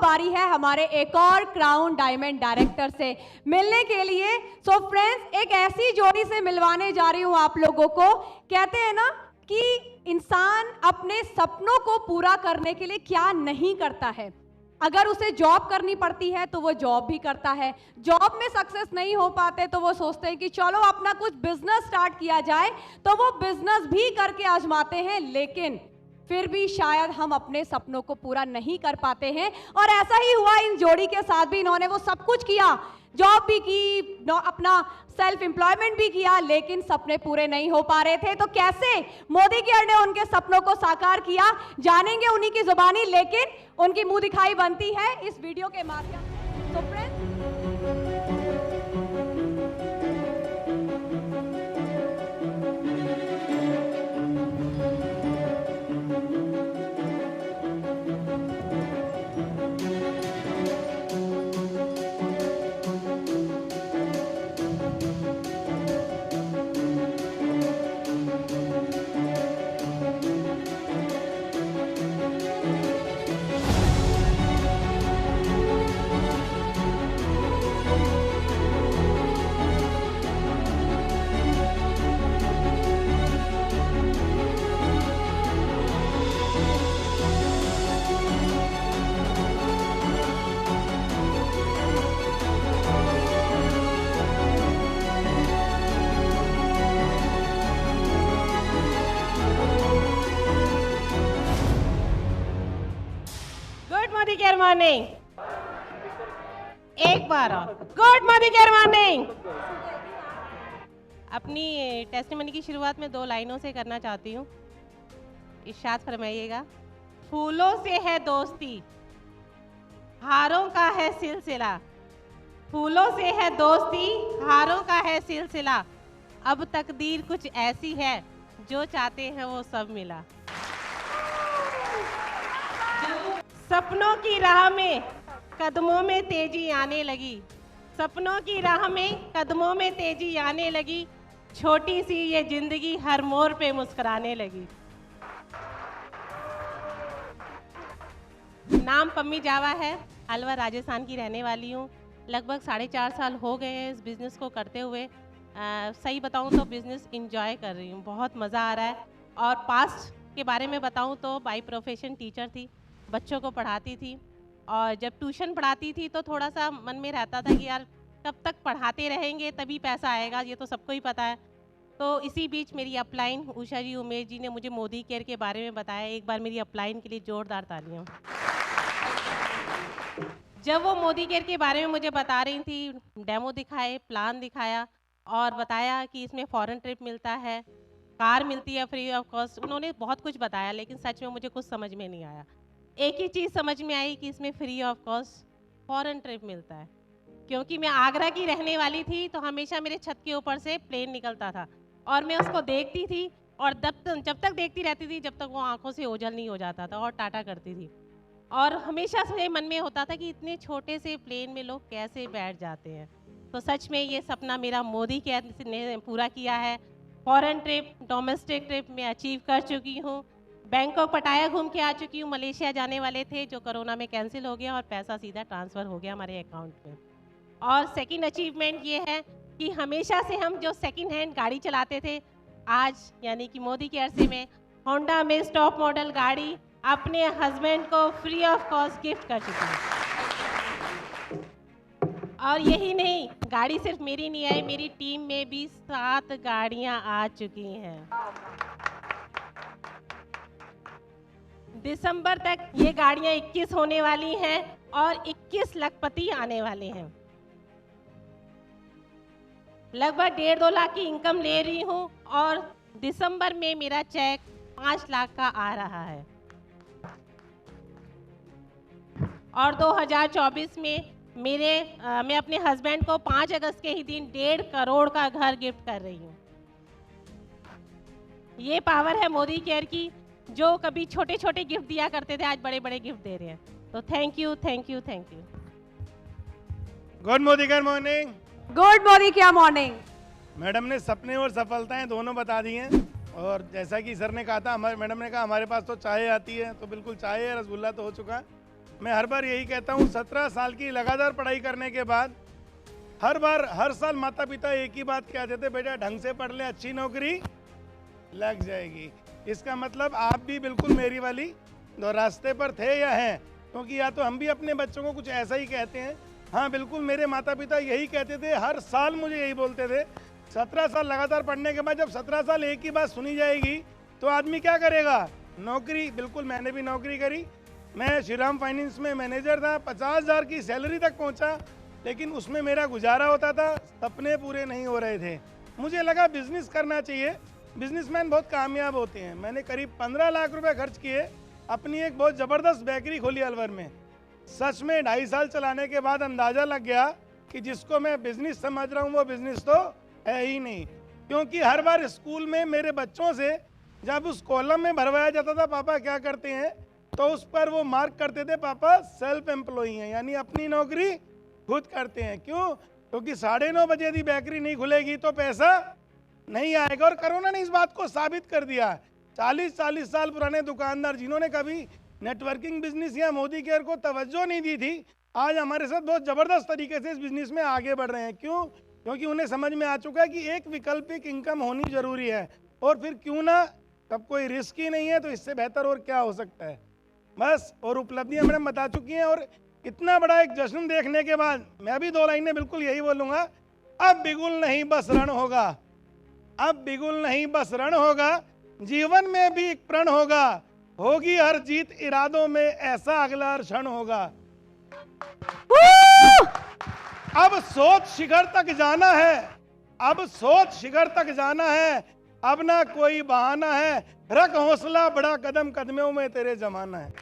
बारी है हमारे एक और क्राउन डायमंड डायरेक्टर से मिलने के लिए। सो फ्रेंड्स, एक ऐसी जोड़ी से मिलवाने जा रही हूं आप लोगों को। कहते हैं ना कि इंसान अपने सपनों को पूरा करने के लिए क्या नहीं करता है। अगर उसे जॉब करनी पड़ती है तो वो जॉब भी करता है, जॉब में सक्सेस नहीं हो पाते तो वो सोचते हैं कि चलो अपना कुछ बिजनेस स्टार्ट किया जाए, तो वो बिजनेस भी करके आजमाते हैं, लेकिन फिर भी शायद हम अपने सपनों को पूरा नहीं कर पाते हैं। और ऐसा ही हुआ इन जोड़ी के साथ भी। इन्होंने वो सब कुछ किया, जॉब भी की, अपना सेल्फ एम्प्लॉयमेंट भी किया, लेकिन सपने पूरे नहीं हो पा रहे थे। तो कैसे मोदी केयर ने उनके सपनों को साकार किया, जानेंगे उन्हीं की जुबानी, लेकिन उनकी मुंह दिखाई बनती है इस वीडियो के माध्यम से। तो फ्रेंड्स, मोदी केयर मॉर्निंग, एक बार और गुड मोदी केयर मॉर्निंग। अपनी टेस्टिमनी की शुरुआत में 2 लाइनों से करना चाहती हूँ। इरशाद फरमाइएगा। फूलों से है दोस्ती, हारों का है सिलसिला। फूलों से है दोस्ती, हारों का है सिलसिला। अब तकदीर कुछ ऐसी है, जो चाहते हैं वो सब मिला। सपनों की राह में कदमों में तेजी आने लगी। सपनों की राह में कदमों में तेजी आने लगी। छोटी सी ये जिंदगी हर मोड़ पे मुस्कुराने लगी। नाम पम्मी जावा है, अलवर राजस्थान की रहने वाली हूँ। लगभग 4.5 साल हो गए हैं इस बिज़नेस को करते हुए। सही बताऊँ तो बिज़नेस इंजॉय कर रही हूँ, बहुत मज़ा आ रहा है। और पास्ट के बारे में बताऊँ तो बाय प्रोफेशन टीचर थी, बच्चों को पढ़ाती थी। और जब ट्यूशन पढ़ाती थी तो थोड़ा सा मन में रहता था कि यार कब तक पढ़ाते रहेंगे, तभी पैसा आएगा, ये तो सबको ही पता है। तो इसी बीच मेरी अपलाइन उषा जी उमेश जी ने मुझे मोदी केयर के बारे में बताया। एक बार मेरी अपलाइन के लिए जोरदार तालियां। जब वो मोदी केयर के बारे में मुझे बता रही थी, डेमो दिखाए, प्लान दिखाया और बताया कि इसमें फॉरेन ट्रिप मिलता है, कार मिलती है फ्री ऑफ कॉस्ट, उन्होंने बहुत कुछ बताया, लेकिन सच में मुझे कुछ समझ में नहीं आया। एक ही चीज़ समझ में आई कि इसमें free of cost foreign trip मिलता है। क्योंकि मैं आगरा की रहने वाली थी तो हमेशा मेरे छत के ऊपर से प्लेन निकलता था और मैं उसको देखती थी, और जब तक देखती रहती थी जब तक वो आंखों से ओझल नहीं हो जाता था और टाटा करती थी। और हमेशा से मन में होता था कि इतने छोटे से प्लेन में लोग कैसे बैठ जाते हैं। तो सच में ये सपना मेरा मोदी केयर ने पूरा किया है। फॉरेन ट्रिप, डोमेस्टिक ट्रिप मैं अचीव कर चुकी हूँ। बैंकॉक पटाया घूम के आ चुकी हूँ। मलेशिया जाने वाले थे जो कोरोना में कैंसिल हो गया और पैसा सीधा ट्रांसफ़र हो गया हमारे अकाउंट में। और सेकंड अचीवमेंट ये है कि हमेशा से हम जो सेकंड हैंड गाड़ी चलाते थे, आज यानी कि मोदी केयर से मैं होंडा में टॉप मॉडल गाड़ी अपने हस्बैंड को फ्री ऑफ कॉस्ट गिफ्ट कर चुकी हूँ। और यही नहीं, गाड़ी सिर्फ मेरी नहीं आई, मेरी टीम में भी 7 गाड़ियाँ आ चुकी हैं। दिसंबर तक ये गाड़ियाँ 21 होने वाली हैं और 21 लखपति आने वाले हैं। लगभग 1.5-2 लाख की इनकम ले रही हूँ और दिसंबर में मेरा चेक 5 लाख का आ रहा है। और 2024 में मैं अपने हस्बैंड को 5 अगस्त के ही दिन 1.5 करोड़ का घर गिफ्ट कर रही हूँ। ये पावर है मोदी केयर की, जो कभी छोटे छोटे गिफ्ट दिया करते थे आज बड़े बड़े गिफ्ट दे रहे हैं। तो thank you, thank you, thank you. Good Modi care morning. Good Modi care morning. Madam ने सपने और सफलताएं दोनों बता दी हैं। और जैसा कि सर ने कहा था, हमारे मैडम ने कहा हमारे पास तो चाय आती है, तो बिल्कुल चाय है, रसगुल्ला तो हो चुका है। मैं हर बार यही कहता हूँ, 17 साल की लगातार पढ़ाई करने के बाद हर साल माता पिता एक ही बात कहते थे, बेटा ढंग से पढ़ ले, अच्छी नौकरी लग जाएगी। इसका मतलब आप भी बिल्कुल मेरी वाली दो रास्ते पर थे या हैं, क्योंकि या तो हम भी अपने बच्चों को कुछ ऐसा ही कहते हैं। हाँ बिल्कुल, मेरे माता पिता यही कहते थे, हर साल मुझे यही बोलते थे। 17 साल लगातार पढ़ने के बाद जब 17 साल एक ही बात सुनी जाएगी तो आदमी क्या करेगा? नौकरी। बिल्कुल, मैंने भी नौकरी करी। मैं श्रीराम फाइनेंस में मैनेजर था, 50,000 की सैलरी तक पहुंचा, लेकिन उसमें मेरा गुजारा होता था, सपने पूरे नहीं हो रहे थे। मुझे लगा बिजनेस करना चाहिए, बिजनेसमैन बहुत कामयाब होते हैं। मैंने करीब 15 लाख रुपए खर्च किए, अपनी एक बहुत ज़बरदस्त बेकरी खोली अलवर में। सच में 2.5 साल चलाने के बाद अंदाज़ा लग गया कि जिसको मैं बिजनेस समझ रहा हूँ वो बिजनेस तो है ही नहीं। क्योंकि हर बार स्कूल में मेरे बच्चों से जब उस कॉलम में भरवाया जाता था पापा क्या करते हैं, तो उस पर वो मार्क करते थे पापा सेल्फ एम्प्लॉई हैं, यानी अपनी नौकरी खुद करते हैं। क्यों? क्योंकि 9:30 बजे यदि बेकरी नहीं खुलेगी तो पैसा नहीं आएगा। और कोरोना ने इस बात को साबित कर दिया। 40 साल पुराने दुकानदार जिन्होंने कभी नेटवर्किंग बिजनेस या मोदी केयर को तवज्जो नहीं दी थी, आज हमारे साथ बहुत ज़बरदस्त तरीके से इस बिजनेस में आगे बढ़ रहे हैं। क्यों? क्योंकि उन्हें समझ में आ चुका है कि एक वैकल्पिक इनकम होनी ज़रूरी है। और फिर क्यों ना, तब कोई रिस्क ही नहीं है तो इससे बेहतर और क्या हो सकता है। बस, और उपलब्धियां मैडम बता चुकी हैं। और इतना बड़ा एक जश्न देखने के बाद मैं भी 2 लाइनें बिल्कुल यही बोलूँगा, अब बिगुल नहीं बस रण होगा, अब बिगुल नहीं बस रण होगा, जीवन में भी एक प्रण होगा, होगी हर जीत इरादों में, ऐसा अगला क्षण होगा। अब सोच शिखर तक जाना है, अब सोच शिखर तक जाना है, अब ना कोई बहाना है, रख हौसला बड़ा कदम कदमों में तेरे जमाना है।